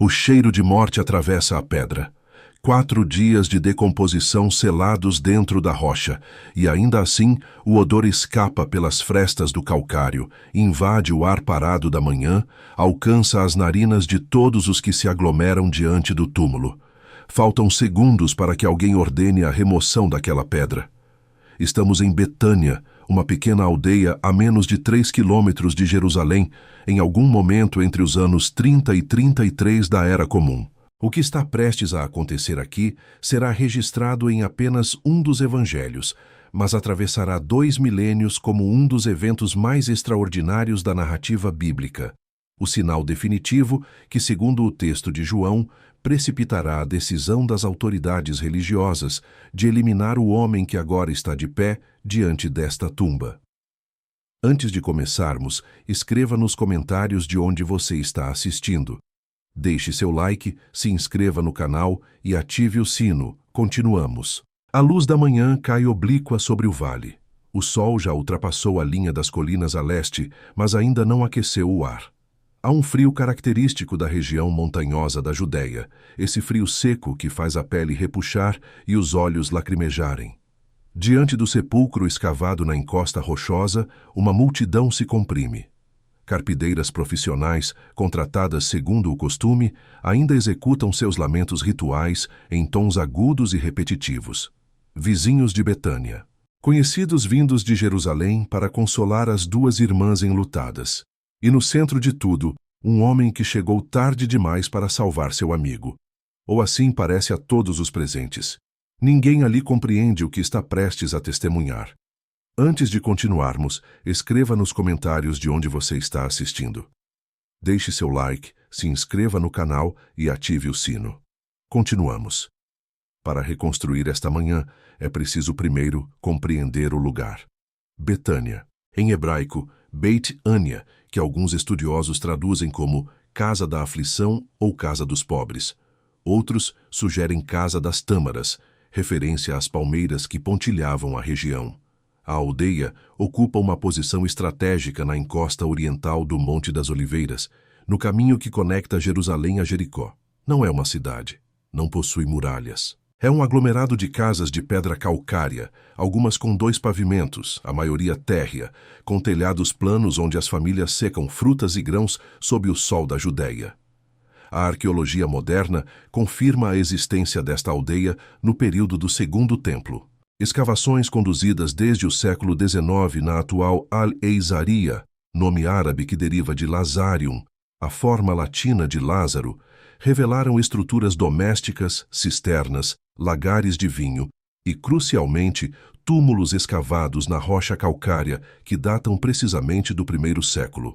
O cheiro de morte atravessa a pedra. 4 dias de decomposição selados dentro da rocha, e ainda assim o odor escapa pelas frestas do calcário, invade o ar parado da manhã, alcança as narinas de todos os que se aglomeram diante do túmulo. Faltam segundos para que alguém ordene a remoção daquela pedra. Estamos em Betânia, uma pequena aldeia a menos de 3 quilômetros de Jerusalém, em algum momento entre os anos 30 e 33 da Era Comum. O que está prestes a acontecer aqui será registrado em apenas um dos evangelhos, mas atravessará 2 milênios como um dos eventos mais extraordinários da narrativa bíblica. O sinal definitivo que, segundo o texto de João, precipitará a decisão das autoridades religiosas de eliminar o homem que agora está de pé diante desta tumba. Antes de começarmos, escreva nos comentários de onde você está assistindo. Deixe seu like, se inscreva no canal e ative o sino. Continuamos. A luz da manhã cai oblíqua sobre o vale. O sol já ultrapassou a linha das colinas a leste, mas ainda não aqueceu o ar. Há um frio característico da região montanhosa da Judéia, esse frio seco que faz a pele repuxar e os olhos lacrimejarem. Diante do sepulcro escavado na encosta rochosa, uma multidão se comprime. Carpideiras profissionais, contratadas segundo o costume, ainda executam seus lamentos rituais em tons agudos e repetitivos. Vizinhos de Betânia. Conhecidos vindos de Jerusalém para consolar as 2 irmãs enlutadas. E no centro de tudo, um homem que chegou tarde demais para salvar seu amigo. Ou assim parece a todos os presentes. Ninguém ali compreende o que está prestes a testemunhar. Antes de continuarmos, escreva nos comentários de onde você está assistindo. Deixe seu like, se inscreva no canal e ative o sino. Continuamos. Para reconstruir esta manhã, é preciso primeiro compreender o lugar. Betânia, em hebraico, Beit Ania, que alguns estudiosos traduzem como Casa da Aflição ou Casa dos Pobres. Outros sugerem Casa das Tâmaras, referência às palmeiras que pontilhavam a região. A aldeia ocupa uma posição estratégica na encosta oriental do Monte das Oliveiras, no caminho que conecta Jerusalém a Jericó. Não é uma cidade, não possui muralhas. É um aglomerado de casas de pedra calcária, algumas com 2 pavimentos, a maioria térrea, com telhados planos onde as famílias secam frutas e grãos sob o sol da Judéia. A arqueologia moderna confirma a existência desta aldeia no período do Segundo Templo. Escavações conduzidas desde o século XIX na atual Al-Eizaria, nome árabe que deriva de Lazarium, a forma latina de Lázaro, revelaram estruturas domésticas, cisternas, lagares de vinho e, crucialmente, túmulos escavados na rocha calcária que datam precisamente do 1º século.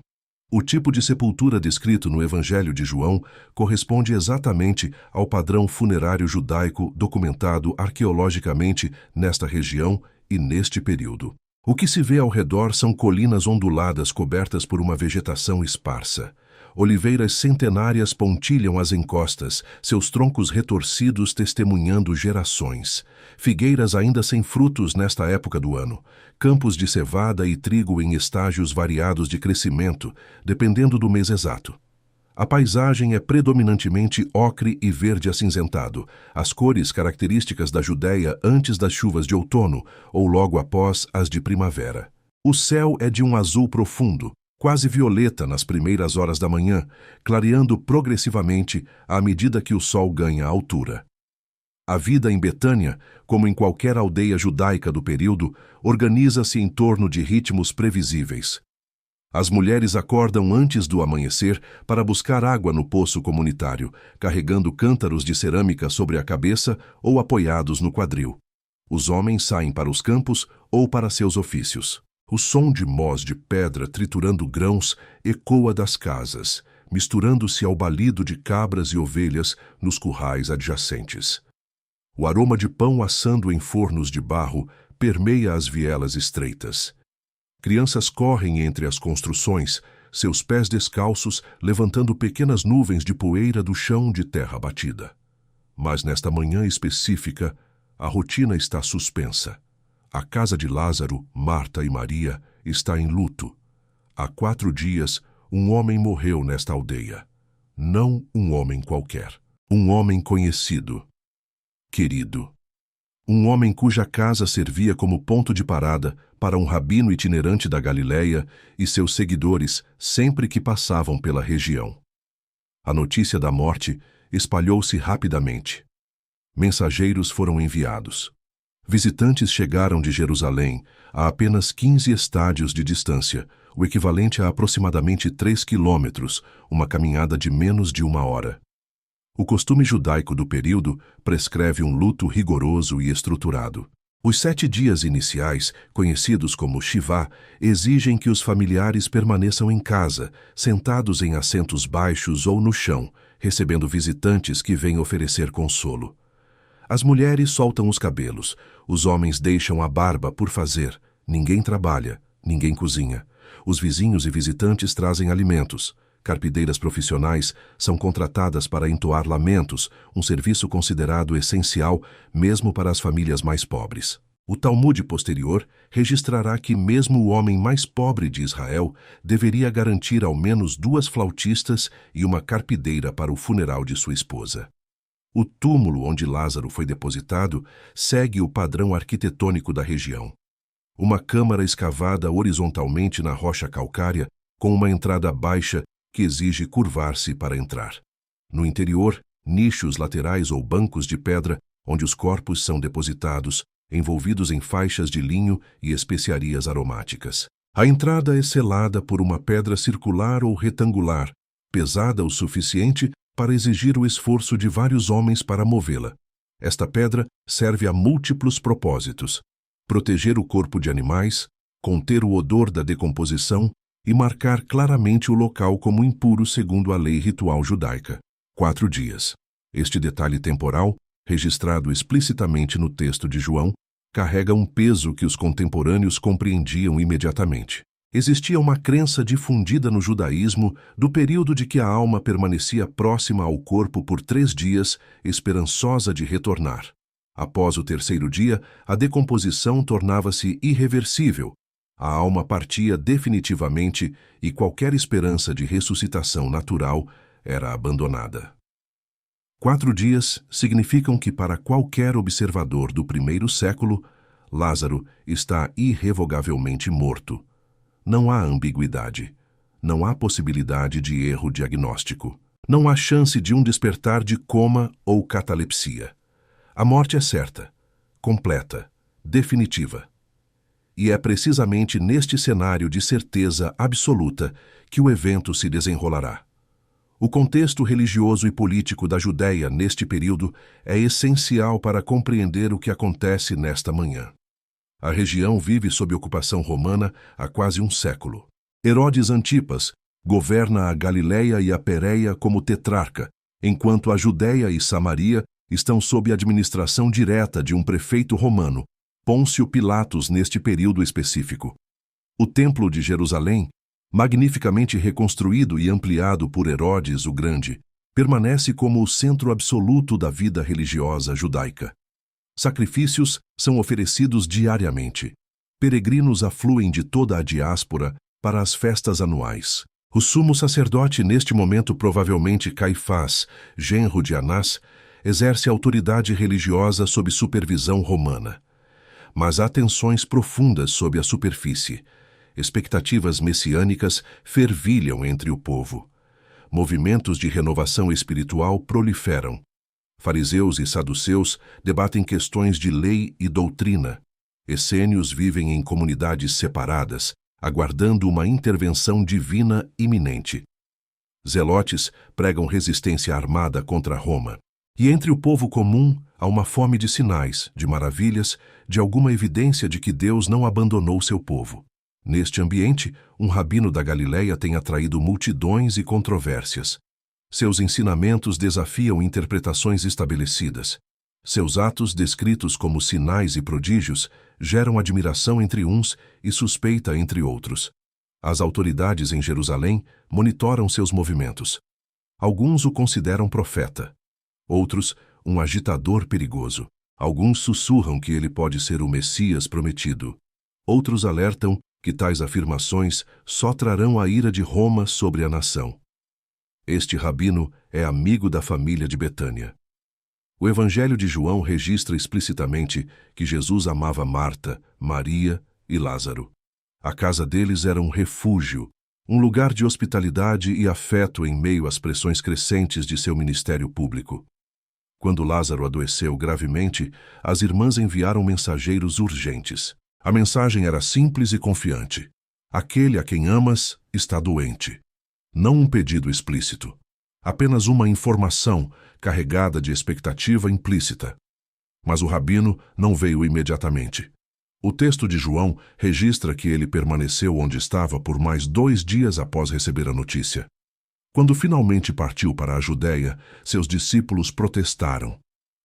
O tipo de sepultura descrito no Evangelho de João corresponde exatamente ao padrão funerário judaico documentado arqueologicamente nesta região e neste período. O que se vê ao redor são colinas onduladas cobertas por uma vegetação esparsa. Oliveiras centenárias pontilham as encostas, seus troncos retorcidos testemunhando gerações. Figueiras ainda sem frutos nesta época do ano. Campos de cevada e trigo em estágios variados de crescimento, dependendo do mês exato. A paisagem é predominantemente ocre e verde acinzentado, as cores características da Judéia antes das chuvas de outono ou logo após as de primavera. O céu é de um azul profundo, quase violeta nas primeiras horas da manhã, clareando progressivamente à medida que o sol ganha altura. A vida em Betânia, como em qualquer aldeia judaica do período, organiza-se em torno de ritmos previsíveis. As mulheres acordam antes do amanhecer para buscar água no poço comunitário, carregando cântaros de cerâmica sobre a cabeça ou apoiados no quadril. Os homens saem para os campos ou para seus ofícios. O som de mós de pedra triturando grãos ecoa das casas, misturando-se ao balido de cabras e ovelhas nos currais adjacentes. O aroma de pão assando em fornos de barro permeia as vielas estreitas. Crianças correm entre as construções, seus pés descalços levantando pequenas nuvens de poeira do chão de terra batida. Mas nesta manhã específica, a rotina está suspensa. A casa de Lázaro, Marta e Maria está em luto. Há 4 dias, um homem morreu nesta aldeia. não um homem qualquer. Um homem conhecido, querido. Um homem cuja casa servia como ponto de parada para um rabino itinerante da Galileia e seus seguidores sempre que passavam pela região. A notícia da morte espalhou-se rapidamente. Mensageiros foram enviados. Visitantes chegaram de Jerusalém a apenas 15 estádios de distância, o equivalente a aproximadamente 3 quilômetros, uma caminhada de menos de 1 hora. O costume judaico do período prescreve um luto rigoroso e estruturado. Os 7 dias iniciais, conhecidos como Shivá, exigem que os familiares permaneçam em casa, sentados em assentos baixos ou no chão, recebendo visitantes que vêm oferecer consolo. As mulheres soltam os cabelos, os homens deixam a barba por fazer, ninguém trabalha, ninguém cozinha. Os vizinhos e visitantes trazem alimentos. Carpideiras profissionais são contratadas para entoar lamentos, um serviço considerado essencial mesmo para as famílias mais pobres. O Talmude posterior registrará que mesmo o homem mais pobre de Israel deveria garantir ao menos 2 flautistas e uma carpideira para o funeral de sua esposa. O túmulo onde Lázaro foi depositado segue o padrão arquitetônico da região. Uma câmara escavada horizontalmente na rocha calcária, com uma entrada baixa que exige curvar-se para entrar. No interior, nichos laterais ou bancos de pedra, onde os corpos são depositados, envolvidos em faixas de linho e especiarias aromáticas. A entrada é selada por uma pedra circular ou retangular, pesada o suficiente para exigir o esforço de vários homens para movê-la. Esta pedra serve a múltiplos propósitos: proteger o corpo de animais, conter o odor da decomposição e marcar claramente o local como impuro segundo a lei ritual judaica. 4 dias. Este detalhe temporal, registrado explicitamente no texto de João, carrega um peso que os contemporâneos compreendiam imediatamente. Existia uma crença difundida no judaísmo do período de que a alma permanecia próxima ao corpo por 3 dias, esperançosa de retornar. Após o 3º dia, a decomposição tornava-se irreversível. A alma partia definitivamente e qualquer esperança de ressuscitação natural era abandonada. 4 dias significam que para qualquer observador do 1º século, Lázaro está irrevogavelmente morto. Não há ambiguidade. Não há possibilidade de erro diagnóstico. Não há chance de um despertar de coma ou catalepsia. A morte é certa, completa, definitiva. E é precisamente neste cenário de certeza absoluta que o evento se desenrolará. O contexto religioso e político da Judéia neste período é essencial para compreender o que acontece nesta manhã. A região vive sob ocupação romana há quase um século. Herodes Antipas governa a Galileia e a Pérea como tetrarca, enquanto a Judéia e Samaria estão sob administração direta de um prefeito romano, Pôncio Pilatos, neste período específico. O Templo de Jerusalém, magnificamente reconstruído e ampliado por Herodes o Grande, permanece como o centro absoluto da vida religiosa judaica. Sacrifícios são oferecidos diariamente. Peregrinos afluem de toda a diáspora para as festas anuais. O sumo sacerdote, neste momento provavelmente Caifás, genro de Anás, exerce autoridade religiosa sob supervisão romana. Mas há tensões profundas sob a superfície. Expectativas messiânicas fervilham entre o povo. Movimentos de renovação espiritual proliferam. Fariseus e saduceus debatem questões de lei e doutrina. Essênios vivem em comunidades separadas, aguardando uma intervenção divina iminente. Zelotes pregam resistência armada contra Roma. E entre o povo comum há uma fome de sinais, de maravilhas, de alguma evidência de que Deus não abandonou seu povo. Neste ambiente, um rabino da Galileia tem atraído multidões e controvérsias. Seus ensinamentos desafiam interpretações estabelecidas. Seus atos, descritos como sinais e prodígios, geram admiração entre uns e suspeita entre outros. As autoridades em Jerusalém monitoram seus movimentos. Alguns o consideram profeta. Outros, um agitador perigoso. Alguns sussurram que ele pode ser o Messias prometido. Outros alertam que tais afirmações só trarão a ira de Roma sobre a nação. Este rabino é amigo da família de Betânia. O Evangelho de João registra explicitamente que Jesus amava Marta, Maria e Lázaro. A casa deles era um refúgio, um lugar de hospitalidade e afeto em meio às pressões crescentes de seu ministério público. Quando Lázaro adoeceu gravemente, as irmãs enviaram mensageiros urgentes. A mensagem era simples e confiante. Aquele a quem amas está doente. Não um pedido explícito. Apenas uma informação carregada de expectativa implícita. Mas o rabino não veio imediatamente. O texto de João registra que ele permaneceu onde estava por mais 2 dias após receber a notícia. Quando finalmente partiu para a Judéia, seus discípulos protestaram.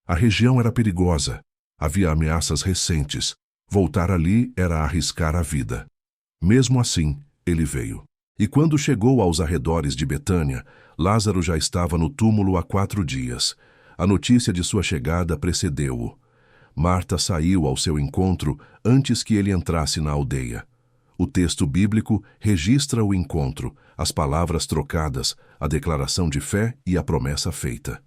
A região era perigosa, havia ameaças recentes. Voltar ali era arriscar a vida. Mesmo assim, ele veio. E quando chegou aos arredores de Betânia, Lázaro já estava no túmulo há 4 dias. A notícia de sua chegada precedeu-o. Marta saiu ao seu encontro antes que ele entrasse na aldeia. O texto bíblico registra o encontro, as palavras trocadas, a declaração de fé e a promessa feita.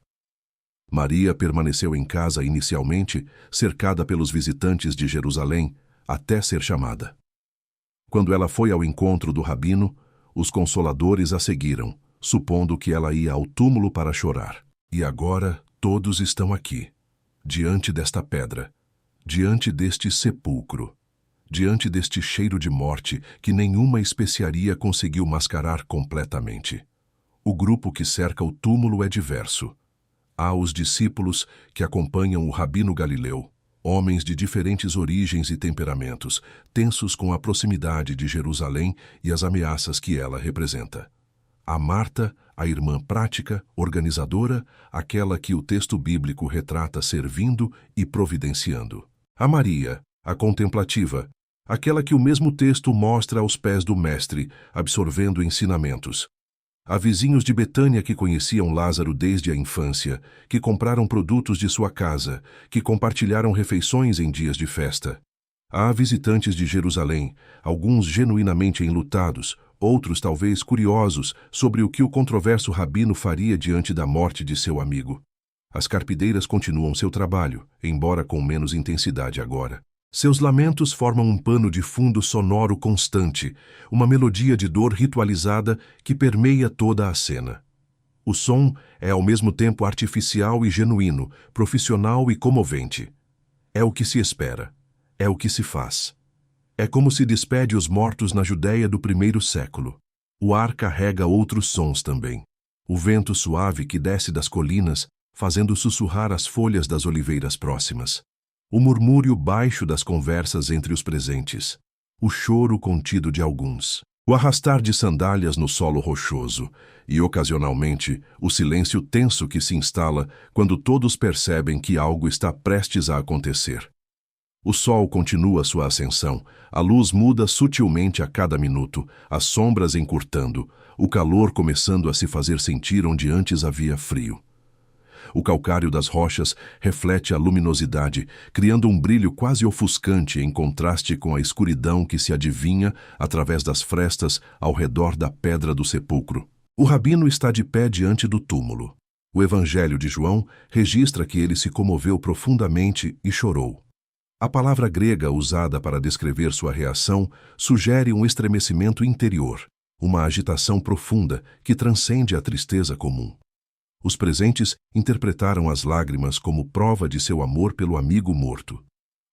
Maria permaneceu em casa inicialmente, cercada pelos visitantes de Jerusalém, até ser chamada. Quando ela foi ao encontro do rabino, os consoladores a seguiram, supondo que ela ia ao túmulo para chorar. E agora todos estão aqui, diante desta pedra, diante deste sepulcro, diante deste cheiro de morte que nenhuma especiaria conseguiu mascarar completamente. O grupo que cerca o túmulo é diverso. Há os discípulos que acompanham o rabino Galileu, homens de diferentes origens e temperamentos, tensos com a proximidade de Jerusalém e as ameaças que ela representa. Há Marta, a irmã prática, organizadora, aquela que o texto bíblico retrata servindo e providenciando. Há Maria, a contemplativa, aquela que o mesmo texto mostra aos pés do Mestre, absorvendo ensinamentos. Há vizinhos de Betânia que conheciam Lázaro desde a infância, que compraram produtos de sua casa, que compartilharam refeições em dias de festa. Há visitantes de Jerusalém, alguns genuinamente enlutados, outros talvez curiosos sobre o que o controverso rabino faria diante da morte de seu amigo. As carpideiras continuam seu trabalho, embora com menos intensidade agora. Seus lamentos formam um pano de fundo sonoro constante, uma melodia de dor ritualizada que permeia toda a cena. O som é ao mesmo tempo artificial e genuíno, profissional e comovente. É o que se espera, é o que se faz. É como se despede os mortos na Judéia do 1º século. O ar carrega outros sons também. O vento suave que desce das colinas, fazendo sussurrar as folhas das oliveiras próximas. O murmúrio baixo das conversas entre os presentes, o choro contido de alguns, o arrastar de sandálias no solo rochoso e, ocasionalmente, o silêncio tenso que se instala quando todos percebem que algo está prestes a acontecer. O sol continua sua ascensão, a luz muda sutilmente a cada minuto, as sombras encurtando, o calor começando a se fazer sentir onde antes havia frio. O calcário das rochas reflete a luminosidade, criando um brilho quase ofuscante em contraste com a escuridão que se adivinha através das frestas ao redor da pedra do sepulcro. O rabino está de pé diante do túmulo. O Evangelho de João registra que ele se comoveu profundamente e chorou. A palavra grega usada para descrever sua reação sugere um estremecimento interior, uma agitação profunda que transcende a tristeza comum. Os presentes interpretaram as lágrimas como prova de seu amor pelo amigo morto.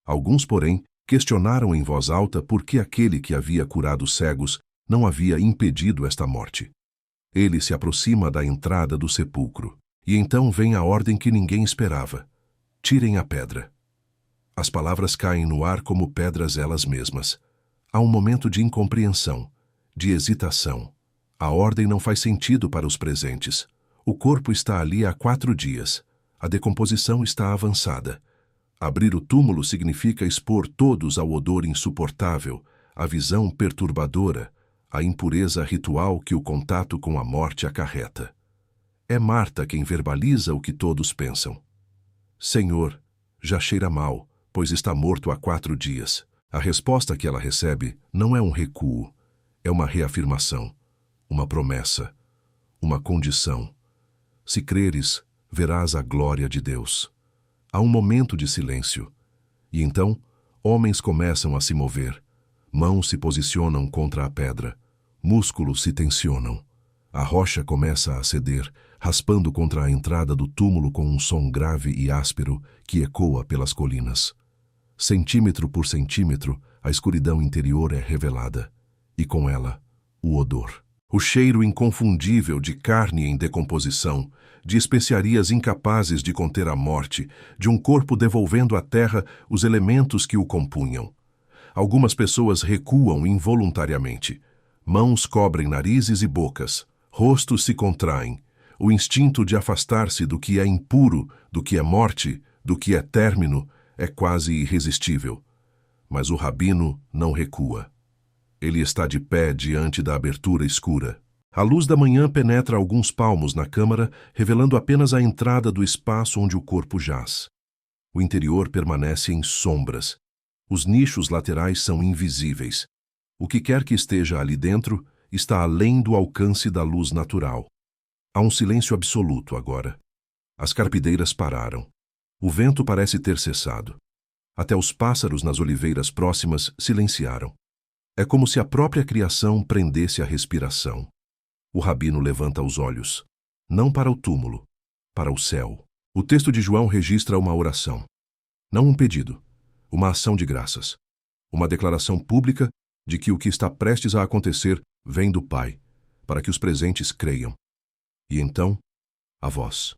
Alguns, porém, questionaram em voz alta por que aquele que havia curado cegos não havia impedido esta morte. Ele se aproxima da entrada do sepulcro, e então vem a ordem que ninguém esperava. Tirem a pedra. As palavras caem no ar como pedras elas mesmas. Há um momento de incompreensão, de hesitação. A ordem não faz sentido para os presentes. O corpo está ali há 4 dias. A decomposição está avançada. Abrir o túmulo significa expor todos ao odor insuportável, à visão perturbadora, à impureza ritual que o contato com a morte acarreta. É Marta quem verbaliza o que todos pensam. Senhor, já cheira mal, pois está morto há 4 dias. A resposta que ela recebe não é um recuo, é uma reafirmação, uma promessa. uma condição. Se creres, verás a glória de Deus. Há um momento de silêncio. E então, homens começam a se mover. Mãos se posicionam contra a pedra. Músculos se tensionam. A rocha começa a ceder, raspando contra a entrada do túmulo com um som grave e áspero que ecoa pelas colinas. Centímetro por centímetro, a escuridão interior é revelada. E com ela, o odor. O cheiro inconfundível de carne em decomposição, de especiarias incapazes de conter a morte, de um corpo devolvendo à terra os elementos que o compunham. Algumas pessoas recuam involuntariamente. Mãos cobrem narizes e bocas, rostos se contraem. O instinto de afastar-se do que é impuro, do que é morte, do que é término, é quase irresistível. Mas o rabino não recua. Ele está de pé diante da abertura escura. A luz da manhã penetra alguns palmos na câmara, revelando apenas a entrada do espaço onde o corpo jaz. O interior permanece em sombras. Os nichos laterais são invisíveis. O que quer que esteja ali dentro está além do alcance da luz natural. Há um silêncio absoluto agora. As carpideiras pararam. O vento parece ter cessado. Até os pássaros nas oliveiras próximas silenciaram. É como se a própria criação prendesse a respiração. O rabino levanta os olhos, não para o túmulo, para o céu. O texto de João registra uma oração. Não um pedido, uma ação de graças. Uma declaração pública de que o que está prestes a acontecer vem do Pai, para que os presentes creiam. E então, a voz.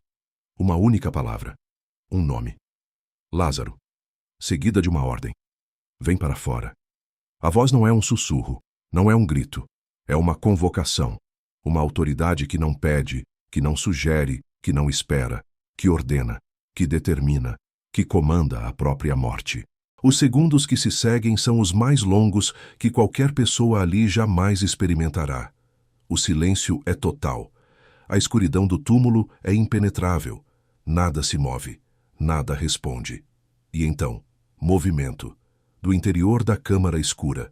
Uma única palavra. Um nome. Lázaro. Seguida de uma ordem. Vem para fora. A voz não é um sussurro, não é um grito. É uma convocação. Uma autoridade que não pede, que não sugere, que não espera, que ordena, que determina, que comanda a própria morte. Os segundos que se seguem são os mais longos que qualquer pessoa ali jamais experimentará. O silêncio é total. A escuridão do túmulo é impenetrável. Nada se move, nada responde. E então, movimento. Do interior da câmara escura.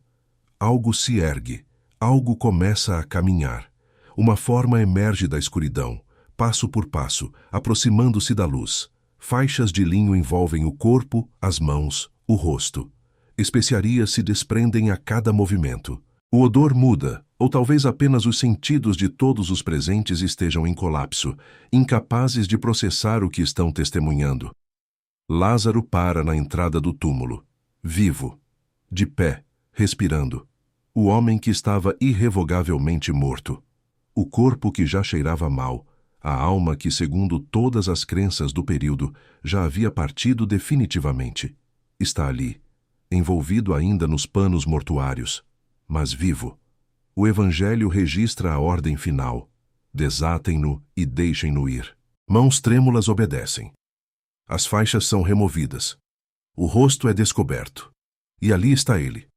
Algo se ergue, algo começa a caminhar. Uma forma emerge da escuridão, passo por passo, aproximando-se da luz. Faixas de linho envolvem o corpo, as mãos, o rosto. Especiarias se desprendem a cada movimento. O odor muda, ou talvez apenas os sentidos de todos os presentes estejam em colapso, incapazes de processar o que estão testemunhando. Lázaro para na entrada do túmulo, vivo, de pé, respirando. O homem que estava irrevogavelmente morto. O corpo que já cheirava mal, a alma que, segundo todas as crenças do período, já havia partido definitivamente. Está ali, envolvido ainda nos panos mortuários, mas vivo. O Evangelho registra a ordem final. Desatem-no e deixem-no ir. Mãos trêmulas obedecem. As faixas são removidas. O rosto é descoberto. E ali está ele,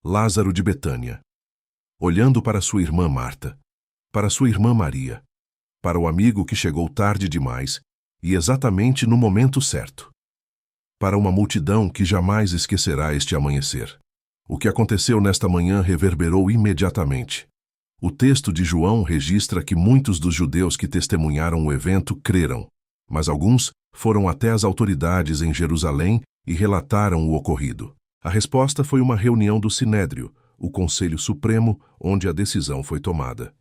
Lázaro de Betânia, olhando para sua irmã Marta, para sua irmã Maria, para o amigo que chegou tarde demais e exatamente no momento certo, para uma multidão que jamais esquecerá este amanhecer. O que aconteceu nesta manhã reverberou imediatamente. O texto de João registra que muitos dos judeus que testemunharam o evento creram, mas alguns foram até as autoridades em Jerusalém e relataram o ocorrido. A resposta foi uma reunião do Sinédrio, o Conselho Supremo, onde a decisão foi tomada.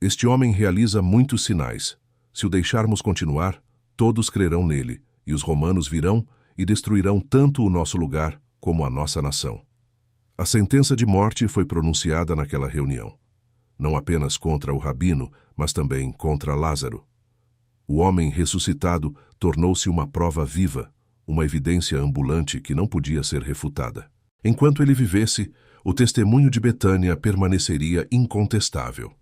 Este homem realiza muitos sinais. Se o deixarmos continuar, todos crerão nele, e os romanos virão e destruirão tanto o nosso lugar como a nossa nação. A sentença de morte foi pronunciada naquela reunião, não apenas contra o rabino, mas também contra Lázaro. O homem ressuscitado tornou-se uma prova viva, uma evidência ambulante que não podia ser refutada. Enquanto ele vivesse, o testemunho de Betânia permaneceria incontestável.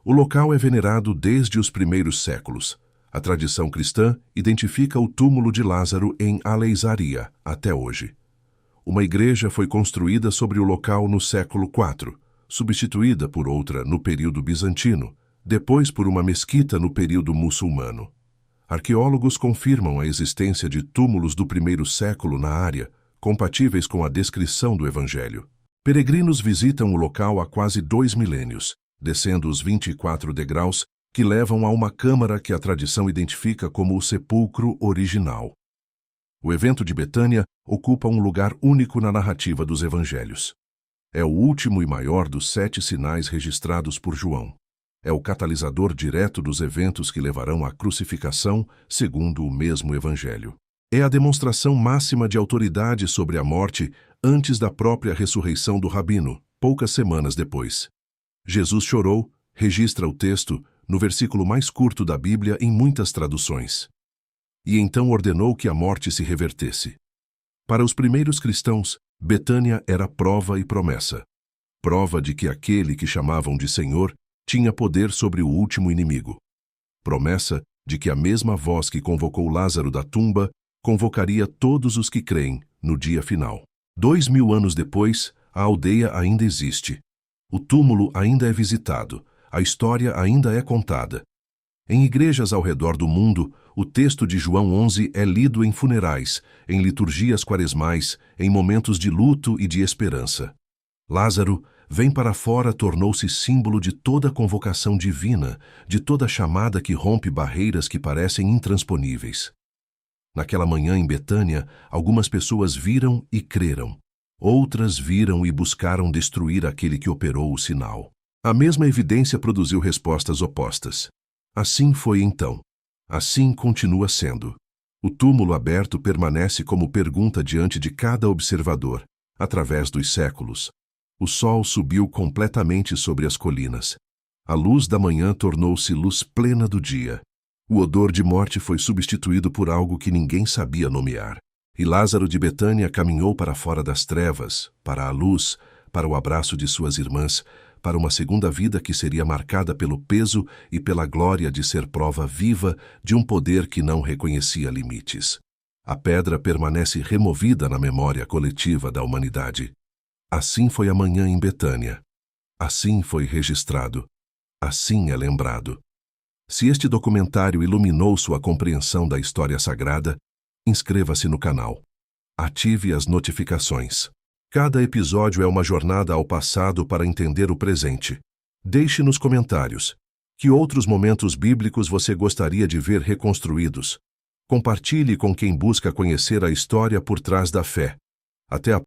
O local é venerado desde os primeiros séculos. A tradição cristã identifica o túmulo de Lázaro em Aleixaria até hoje. Uma igreja foi construída sobre o local no século IV, substituída por outra no período bizantino, depois por uma mesquita no período muçulmano. Arqueólogos confirmam a existência de túmulos do primeiro século na área, compatíveis com a descrição do Evangelho. Peregrinos visitam o local há quase 2 milênios, descendo os 24 degraus que levam a uma câmara que a tradição identifica como o sepulcro original. O evento de Betânia ocupa um lugar único na narrativa dos evangelhos. É o último e maior dos 7 sinais registrados por João. É o catalisador direto dos eventos que levarão à crucificação, segundo o mesmo evangelho. É a demonstração máxima de autoridade sobre a morte antes da própria ressurreição do rabino, poucas semanas depois. Jesus chorou, registra o texto, no versículo mais curto da Bíblia em muitas traduções. E então ordenou que a morte se revertesse. Para os primeiros cristãos, Betânia era prova e promessa. Prova de que aquele que chamavam de Senhor tinha poder sobre o último inimigo. Promessa de que a mesma voz que convocou Lázaro da tumba convocaria todos os que creem no dia final. 2000 anos depois, a aldeia ainda existe. O túmulo ainda é visitado. A história ainda é contada. Em igrejas ao redor do mundo, o texto de João 11 é lido em funerais, em liturgias quaresmais, em momentos de luto e de esperança. Lázaro, vem para fora, tornou-se símbolo de toda convocação divina, de toda chamada que rompe barreiras que parecem intransponíveis. Naquela manhã em Betânia, algumas pessoas viram e creram. Outras viram e buscaram destruir aquele que operou o sinal. A mesma evidência produziu respostas opostas. Assim foi então. Assim continua sendo. O túmulo aberto permanece como pergunta diante de cada observador, através dos séculos. O sol subiu completamente sobre as colinas. A luz da manhã tornou-se luz plena do dia. O odor de morte foi substituído por algo que ninguém sabia nomear. E Lázaro de Betânia caminhou para fora das trevas, para a luz, para o abraço de suas irmãs, para uma segunda vida que seria marcada pelo peso e pela glória de ser prova viva de um poder que não reconhecia limites. A pedra permanece removida na memória coletiva da humanidade. Assim foi a manhã em Betânia. Assim foi registrado. Assim é lembrado. Se este documentário iluminou sua compreensão da história sagrada, inscreva-se no canal. Ative as notificações. Cada episódio é uma jornada ao passado para entender o presente. Deixe nos comentários que outros momentos bíblicos você gostaria de ver reconstruídos. Compartilhe com quem busca conhecer a história por trás da fé. Até a